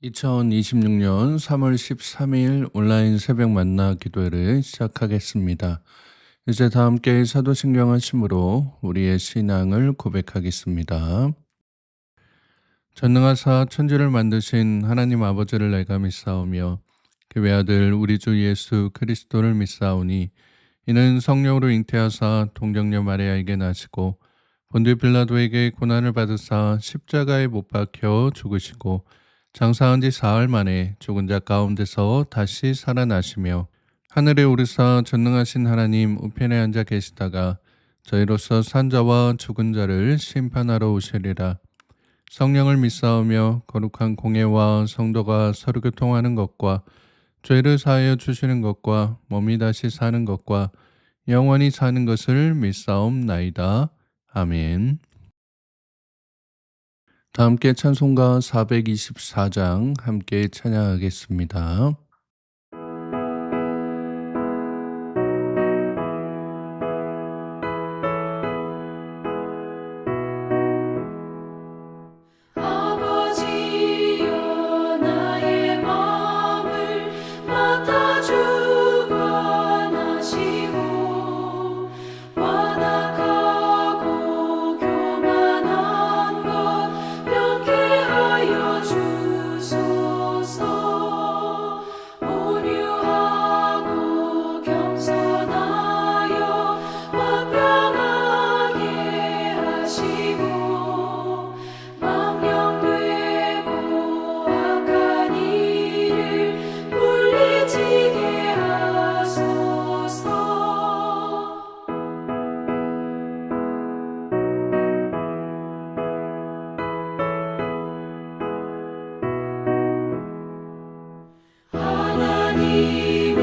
2026년 3월 13일 온라인 새벽 만나 기도회를 시작하겠습니다. 이제 다 함께 사도신경 하심으로 우리의 신앙을 고백하겠습니다. 전능하사 천지를 만드신 하나님 아버지를 내가 믿사오며 그 외아들 우리 주 예수 그리스도를 믿사오니 이는 성령으로 잉태하사 동정녀 마리아에게 나시고 본디 빌라도에게 고난을 받으사 십자가에 못 박혀 죽으시고 장사한 지 사흘 만에 죽은 자 가운데서 다시 살아나시며 하늘에 오르사 전능하신 하나님 우편에 앉아 계시다가 저희로서 산 자와 죽은 자를 심판하러 오시리라. 성령을 믿사오며 거룩한 공예와 성도가 서로 교통하는 것과 죄를 사하여 주시는 것과 몸이 다시 사는 것과 영원히 사는 것을 믿사옵나이다. 아멘. 다 함께 찬송가 424장 함께 찬양하겠습니다. 아버지여 나의 마음을 맡아주고 하시고 완악하고 교만한 것 명쾌하여 주소서. 온유하고 겸손하여 완벽하게 하시고 망령되고 악한 일을 물리치게 하소서. 하나님의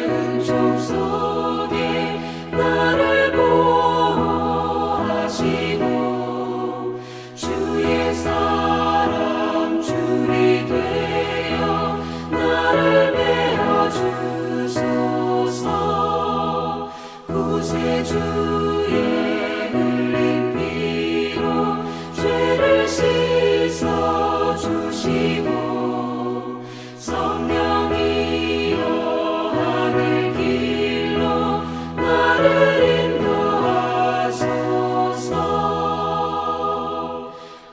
은총 속에 나를 보호하시고 주의 사랑 줄이 되어 나를 메어 주소서. 구세주의 흘린 피로 죄를 씻어 주시고 성령이여 하늘 길로 나를 인도하소서.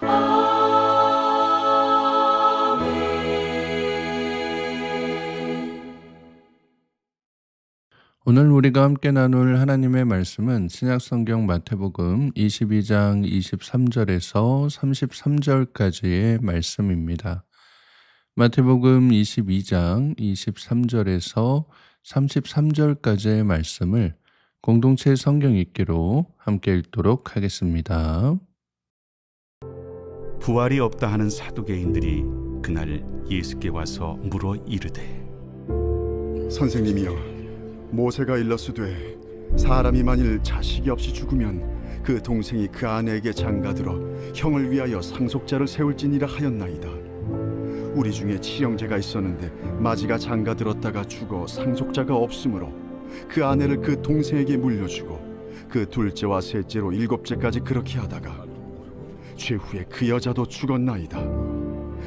아멘. 오늘 우리가 함께 나눌 하나님의 말씀은 신약성경 마태복음 22장 23절에서 33절까지의 말씀입니다. 마태복음 22장 23절에서 33절까지의 말씀을 공동체 성경 읽기로 함께 읽도록 하겠습니다. 부활이 없다 하는 사두개인들이 그날 예수께 와서 물어 이르되 선생님이여, 모세가 일렀으되 사람이 만일 자식이 없이 죽으면 그 동생이 그 아내에게 장가들어 형을 위하여 상속자를 세울지니라 하였나이다. 우리 중에 친형제가 있었는데 마지가 장가들었다가 죽어 상속자가 없으므로 그 아내를 그 동생에게 물려주고 그 둘째와 셋째로 일곱째까지 그렇게 하다가 최후에 그 여자도 죽었나이다.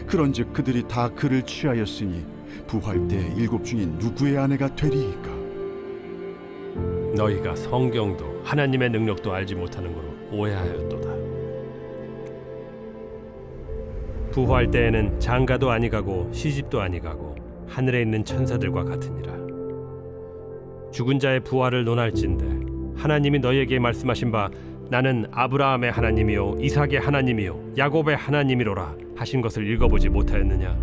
그런즉 그들이 다 그를 취하였으니 부활 때 일곱 중인 누구의 아내가 되리이까? 너희가 성경도 하나님의 능력도 알지 못하는 거로 오해하였도다. 부활 때에는 장가도 아니가고 시집도 아니가고 하늘에 있는 천사들과 같으니라. 죽은 자의 부활을 논할진대 하나님이 너희에게 말씀하신 바 나는 아브라함의 하나님이요 이삭의 하나님이요 야곱의 하나님이로라 하신 것을 읽어보지 못하였느냐?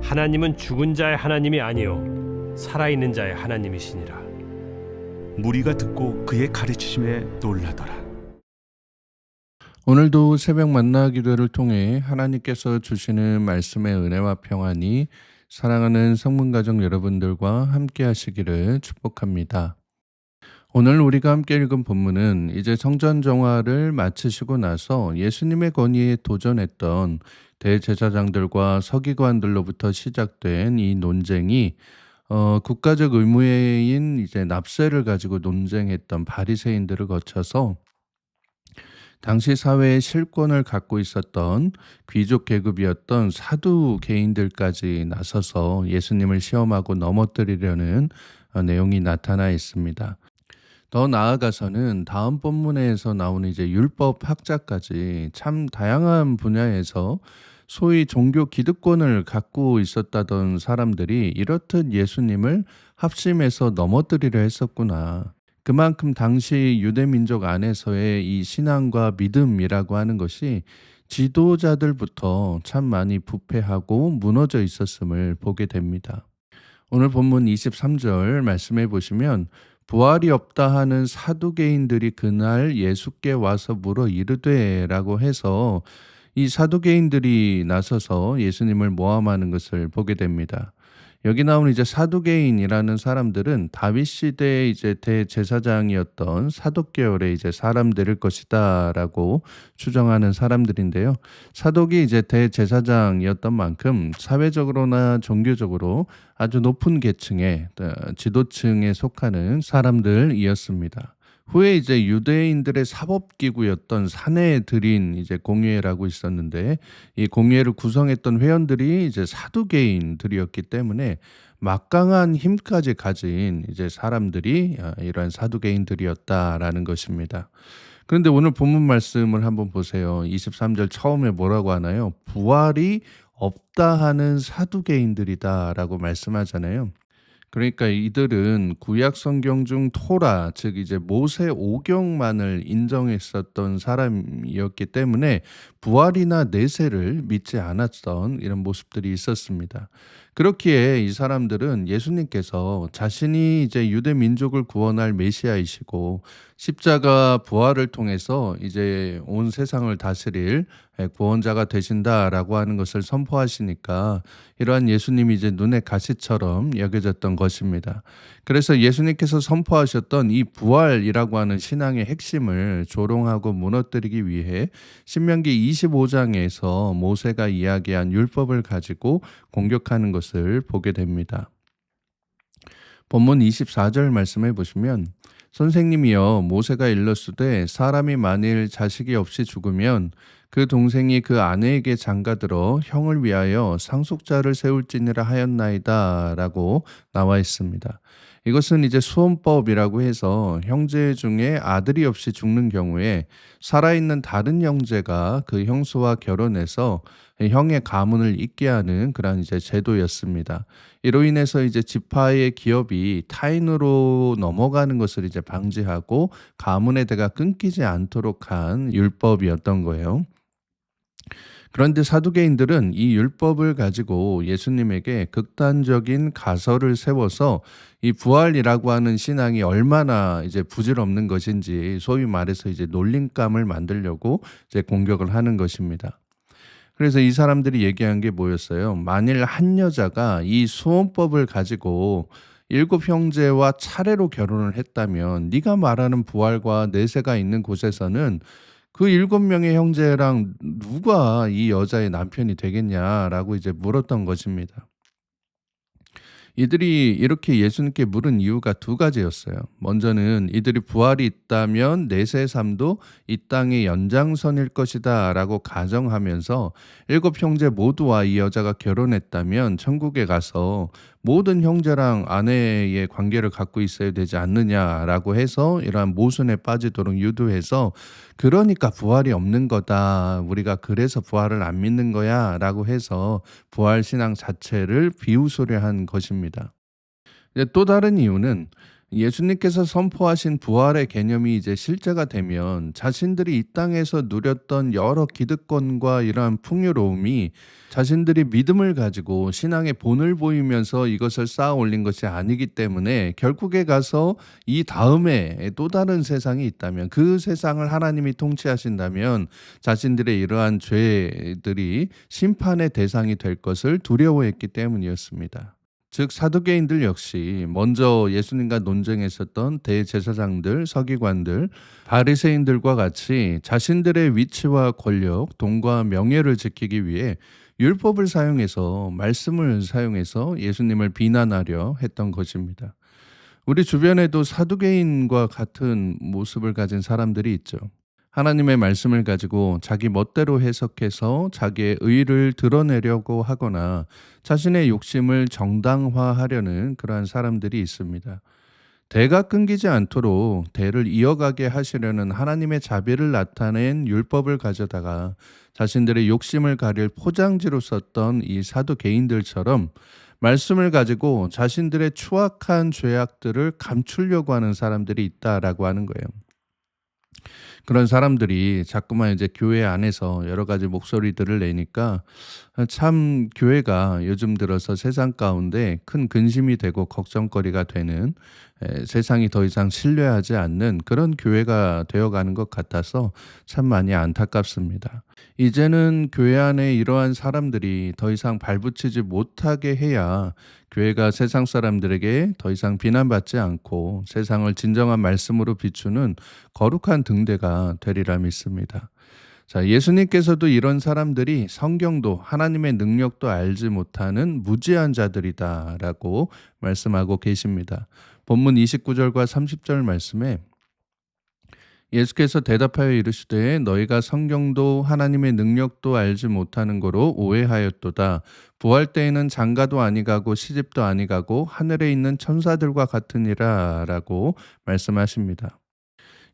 하나님은 죽은 자의 하나님이 아니요 살아있는 자의 하나님이시니라. 무리가 듣고 그의 가르치심에 놀라더라. 오늘도 새벽 만나 기도를 통해 하나님께서 주시는 말씀의 은혜와 평안이 사랑하는 성문가족 여러분들과 함께 하시기를 축복합니다. 오늘 우리가 함께 읽은 본문은 이제 성전 정화를 마치시고 나서 예수님의 권위에 도전했던 대제사장들과 서기관들로부터 시작된 이 논쟁이 국가적 의무인 이제 납세를 가지고 논쟁했던 바리새인들을 거쳐서 당시 사회의 실권을 갖고 있었던 귀족 계급이었던 사두 개인들까지 나서서 예수님을 시험하고 넘어뜨리려는 내용이 나타나 있습니다. 더 나아가서는 다음 본문에서 나오는 이제 율법 학자까지 참 다양한 분야에서 소위 종교 기득권을 갖고 있었다던 사람들이 이렇듯 예수님을 합심해서 넘어뜨리려 했었구나. 그만큼 당시 유대 민족 안에서의 이 신앙과 믿음이라고 하는 것이 지도자들부터 참 많이 부패하고 무너져 있었음을 보게 됩니다. 오늘 본문 23절 말씀해 보시면 부활이 없다 하는 사두개인들이 그날 예수께 와서 물어 이르되라고 해서 이 사두개인들이 나서서 예수님을 모함하는 것을 보게 됩니다. 여기 나오는 이제 사두개인이라는 사람들은 다윗 시대의 이제 대제사장이었던 사독 계열의 이제 사람들일 것이다라고 추정하는 사람들인데요. 사독이 이제 대제사장이었던 만큼 사회적으로나 종교적으로 아주 높은 계층의 지도층에 속하는 사람들이었습니다. 후에 이제 유대인들의 사법기구였던 사내들인 이제 공회라고 있었는데 이 공회를 구성했던 회원들이 이제 사두개인들이었기 때문에 막강한 힘까지 가진 이제 사람들이 이러한 사두개인들이었다라는 것입니다. 그런데 오늘 본문 말씀을 한번 보세요. 23절 처음에 뭐라고 하나요? 부활이 없다 하는 사두개인들이다라고 말씀하잖아요. 그러니까 이들은 구약 성경 중 토라, 즉 이제 모세 오경만을 인정했었던 사람이었기 때문에 부활이나 내세를 믿지 않았던 이런 모습들이 있었습니다. 그렇기에 이 사람들은 예수님께서 자신이 이제 유대 민족을 구원할 메시아이시고 십자가 부활을 통해서 이제 온 세상을 다스릴 구원자가 되신다라고 하는 것을 선포하시니까 이러한 예수님이 이제 눈의 가시처럼 여겨졌던 것입니다. 그래서 예수님께서 선포하셨던 이 부활이라고 하는 신앙의 핵심을 조롱하고 무너뜨리기 위해 신명기 25장에서 모세가 이야기한 율법을 가지고 공격하는 것을 보게 됩니다. 본문 24절 말씀해 보시면 선생님이여 모세가 일렀으되 사람이 만일 자식이 없이 죽으면 그 동생이 그 아내에게 장가들어 형을 위하여 상속자를 세울지니라 하였나이다 라고 나와 있습니다. 이것은 이제 수혼법이라고 해서 형제 중에 아들이 없이 죽는 경우에 살아있는 다른 형제가 그 형수와 결혼해서 형의 가문을 잇게 하는 그런 이제 제도였습니다. 이로 인해서 이제 지파의 기업이 타인으로 넘어가는 것을 이제 방지하고 가문의 대가 끊기지 않도록 한 율법이었던 거예요. 그런데 사두개인들은 이 율법을 가지고 예수님에게 극단적인 가설을 세워서 이 부활이라고 하는 신앙이 얼마나 이제 부질없는 것인지 소위 말해서 이제 놀림감을 만들려고 이제 공격을 하는 것입니다. 그래서 이 사람들이 얘기한 게 뭐였어요? 만일 한 여자가 이 수혼법을 가지고 7 형제와 차례로 결혼을 했다면 네가 말하는 부활과 내세가 있는 곳에서는 그 7명의 형제랑 누가 이 여자의 남편이 되겠냐라고 이제 물었던 것입니다. 이들이 이렇게 예수님께 물은 이유가 2가지였어요. 먼저는 이들이 부활이 있다면 내세 삶도 이 땅의 연장선일 것이다 라고 가정하면서 7 형제 모두와 이 여자가 결혼했다면 천국에 가서 모든 형제랑 아내의 관계를 갖고 있어야 되지 않느냐라고 해서 이러한 모순에 빠지도록 유도해서 그러니까 부활이 없는 거다. 우리가 그래서 부활을 안 믿는 거야 라고 해서 부활 신앙 자체를 비웃으려 한 것입니다. 또 다른 이유는 예수님께서 선포하신 부활의 개념이 이제 실제가 되면 자신들이 이 땅에서 누렸던 여러 기득권과 이러한 풍요로움이 자신들이 믿음을 가지고 신앙의 본을 보이면서 이것을 쌓아 올린 것이 아니기 때문에 결국에 가서 이 다음에 또 다른 세상이 있다면 그 세상을 하나님이 통치하신다면 자신들의 이러한 죄들이 심판의 대상이 될 것을 두려워했기 때문이었습니다. 즉 사두개인들 역시 먼저 예수님과 논쟁했었던 대제사장들, 서기관들, 바리새인들과 같이 자신들의 위치와 권력, 돈과 명예를 지키기 위해 율법을 사용해서 말씀을 사용해서 예수님을 비난하려 했던 것입니다. 우리 주변에도 사두개인과 같은 모습을 가진 사람들이 있죠. 하나님의 말씀을 가지고 자기 멋대로 해석해서 자기의 의를 드러내려고 하거나 자신의 욕심을 정당화하려는 그러한 사람들이 있습니다. 대가 끊기지 않도록 대를 이어가게 하시려는 하나님의 자비를 나타낸 율법을 가져다가 자신들의 욕심을 가릴 포장지로 썼던 이 사두개인들처럼 말씀을 가지고 자신들의 추악한 죄악들을 감추려고 하는 사람들이 있다라고 하는 거예요. 그런 사람들이 자꾸만 이제 교회 안에서 여러 가지 목소리들을 내니까 참 교회가 요즘 들어서 세상 가운데 큰 근심이 되고 걱정거리가 되는, 세상이 더 이상 신뢰하지 않는 그런 교회가 되어가는 것 같아서 참 많이 안타깝습니다. 이제는 교회 안에 이러한 사람들이 더 이상 발붙이지 못하게 해야 교회가 세상 사람들에게 더 이상 비난받지 않고 세상을 진정한 말씀으로 비추는 거룩한 등대가 되리라 믿습니다. 자, 예수님께서도 이런 사람들이 성경도 하나님의 능력도 알지 못하는 무지한 자들이다라고 말씀하고 계십니다. 본문 29절과 30절 말씀에 예수께서 대답하여 이르시되 너희가 성경도 하나님의 능력도 알지 못하는 거로 오해하였도다. 부활 때에는 장가도 아니가고 시집도 아니가고 하늘에 있는 천사들과 같으니라 라고 말씀하십니다.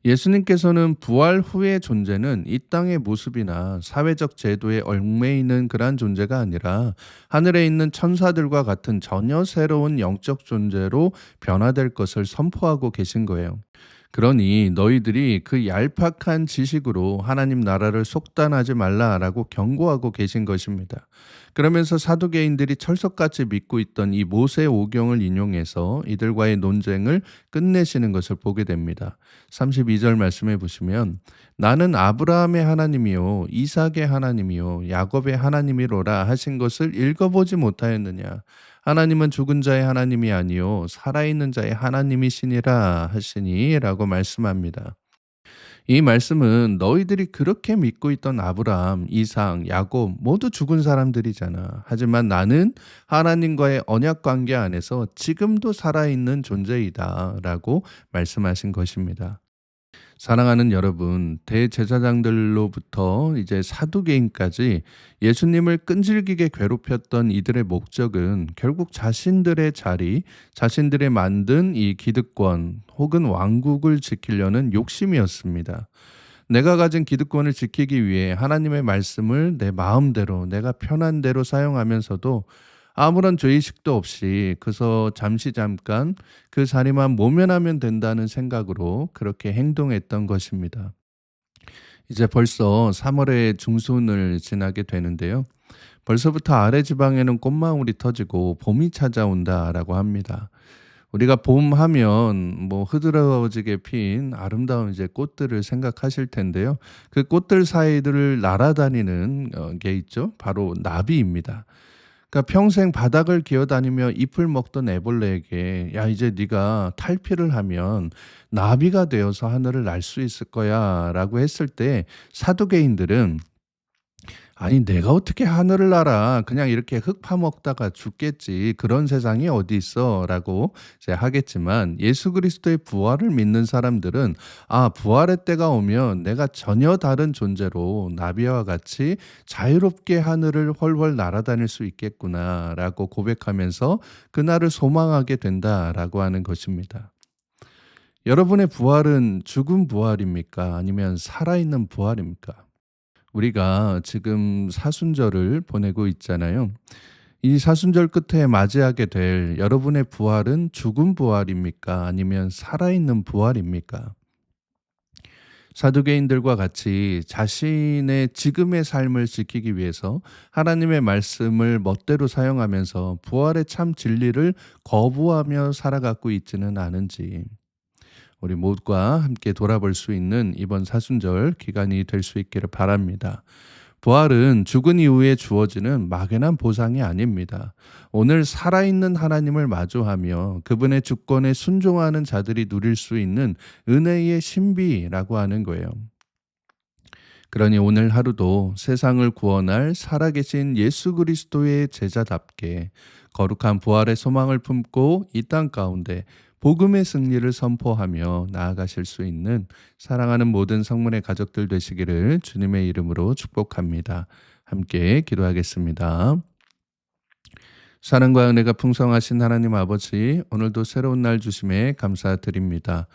예수님께서는 부활 후의 존재는 이 땅의 모습이나 사회적 제도에 얽매이는 그러한 존재가 아니라 하늘에 있는 천사들과 같은 전혀 새로운 영적 존재로 변화될 것을 선포하고 계신 거예요. 그러니 너희들이 그 얄팍한 지식으로 하나님 나라를 속단하지 말라라고 경고하고 계신 것입니다. 그러면서 사두개인들이 철석같이 믿고 있던 이 모세 오경을 인용해서 이들과의 논쟁을 끝내시는 것을 보게 됩니다. 32절 말씀해 보시면 나는 아브라함의 하나님이요 이삭의 하나님이요 야곱의 하나님이로라 하신 것을 읽어보지 못하였느냐. 하나님은 죽은 자의 하나님이 아니요 살아있는 자의 하나님이시니라 하시니 라고 말씀합니다. 이 말씀은 너희들이 그렇게 믿고 있던 아브라함, 이삭, 야곱 모두 죽은 사람들이잖아. 하지만 나는 하나님과의 언약 관계 안에서 지금도 살아있는 존재이다 라고 말씀하신 것입니다. 사랑하는 여러분, 대제사장들로부터 이제 사두개인까지 예수님을 끈질기게 괴롭혔던 이들의 목적은 결국 자신들의 자리, 자신들의 만든 이 기득권 혹은 왕국을 지키려는 욕심이었습니다. 내가 가진 기득권을 지키기 위해 하나님의 말씀을 내 마음대로, 내가 편한 대로 사용하면서도 아무런 죄의식도 없이 그저 잠깐 그 자리만 모면하면 된다는 생각으로 그렇게 행동했던 것입니다. 이제 벌써 3월의 중순을 지나게 되는데요. 벌써부터 아래 지방에는 꽃망울이 터지고 봄이 찾아온다라고 합니다. 우리가 봄 하면 뭐 흐드러지게 핀 아름다운 이제 꽃들을 생각하실 텐데요. 그 꽃들 사이들을 날아다니는 게 있죠. 바로 나비입니다. 그러니까 평생 바닥을 기어다니며 잎을 먹던 애벌레에게 야 이제 네가 탈피를 하면 나비가 되어서 하늘을 날 수 있을 거야 라고 했을 때 사두개인들은 아니 내가 어떻게 하늘을 날아 그냥 이렇게 흙 파먹다가 죽겠지 그런 세상이 어디 있어 라고 이제 하겠지만 예수 그리스도의 부활을 믿는 사람들은 아 부활의 때가 오면 내가 전혀 다른 존재로 나비와 같이 자유롭게 하늘을 훨훨 날아다닐 수 있겠구나 라고 고백하면서 그날을 소망하게 된다라고 하는 것입니다. 여러분의 부활은 죽은 부활입니까? 아니면 살아있는 부활입니까? 우리가 지금 사순절을 보내고 있잖아요. 이 사순절 끝에 맞이하게 될 여러분의 부활은 죽은 부활입니까? 아니면 살아있는 부활입니까? 사두개인들과 같이 자신의 지금의 삶을 지키기 위해서 하나님의 말씀을 멋대로 사용하면서 부활의 참 진리를 거부하며 살아가고 있지는 않은지 우리 모두가 함께 돌아볼 수 있는 이번 사순절 기간이 될 수 있기를 바랍니다. 부활은 죽은 이후에 주어지는 막연한 보상이 아닙니다. 오늘 살아있는 하나님을 마주하며 그분의 주권에 순종하는 자들이 누릴 수 있는 은혜의 신비라고 하는 거예요. 그러니 오늘 하루도 세상을 구원할 살아계신 예수 그리스도의 제자답게 거룩한 부활의 소망을 품고 이 땅 가운데 복음의 승리를 선포하며 나아가실 수 있는 사랑하는 모든 성문의 가족들 되시기를 주님의 이름으로 축복합니다. 함께 기도하겠습니다. 사랑과 은혜가 풍성하신 하나님 아버지, 오늘도 새로운 날 주심에 감사드립니다.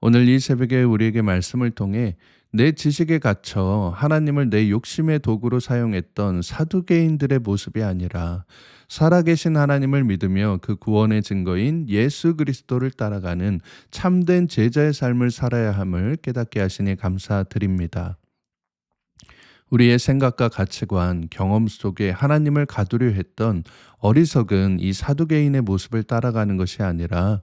오늘 이 새벽에 우리에게 말씀을 통해 내 지식에 갇혀 하나님을 내 욕심의 도구로 사용했던 사두개인들의 모습이 아니라 살아계신 하나님을 믿으며 그 구원의 증거인 예수 그리스도를 따라가는 참된 제자의 삶을 살아야 함을 깨닫게 하시니 감사드립니다. 우리의 생각과 가치관, 경험 속에 하나님을 가두려 했던 어리석은 이 사두개인의 모습을 따라가는 것이 아니라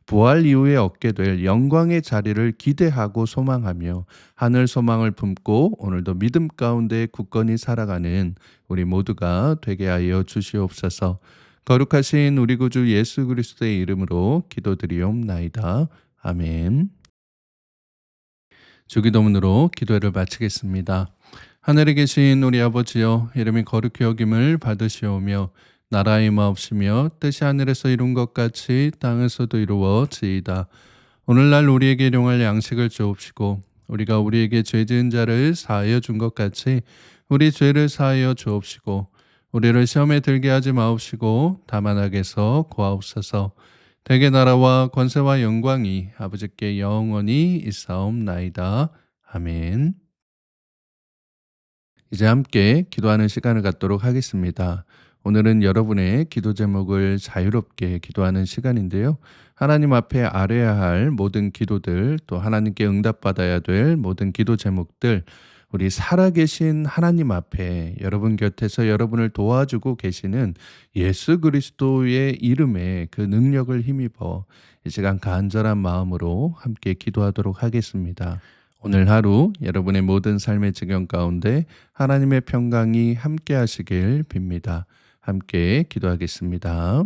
부활 이후에 얻게 될 영광의 자리를 기대하고 소망하며 하늘 소망을 품고 오늘도 믿음 가운데 굳건히 살아가는 우리 모두가 되게 하여 주시옵소서. 거룩하신 우리 구주 예수 그리스도의 이름으로 기도드리옵나이다. 아멘. 주기도문으로 기도를 마치겠습니다. 하늘에 계신 우리 아버지여, 이름이 거룩히 여김을 받으시오며 나라의 임하옵시며 뜻이 하늘에서 이룬 것 같이 땅에서도 이루어지이다. 오늘날 우리에게 일용할 양식을 주옵시고 우리가 우리에게 죄 지은 자를 사하여 준 것 같이 우리 죄를 사하여 주옵시고 우리를 시험에 들게 하지 마옵시고 다만 악에서 구하옵소서. 대개 나라와 권세와 영광이 아버지께 영원히 있사옵나이다. 아멘. 이제 함께 기도하는 시간을 갖도록 하겠습니다. 오늘은 여러분의 기도 제목을 자유롭게 기도하는 시간인데요. 하나님 앞에 아뢰야 할 모든 기도들, 또 하나님께 응답받아야 될 모든 기도 제목들, 우리 살아계신 하나님 앞에 여러분 곁에서 여러분을 도와주고 계시는 예수 그리스도의 이름에 그 능력을 힘입어 이 시간 간절한 마음으로 함께 기도하도록 하겠습니다. 오늘 하루 여러분의 모든 삶의 지경 가운데 하나님의 평강이 함께 하시길 빕니다. 함께 기도하겠습니다.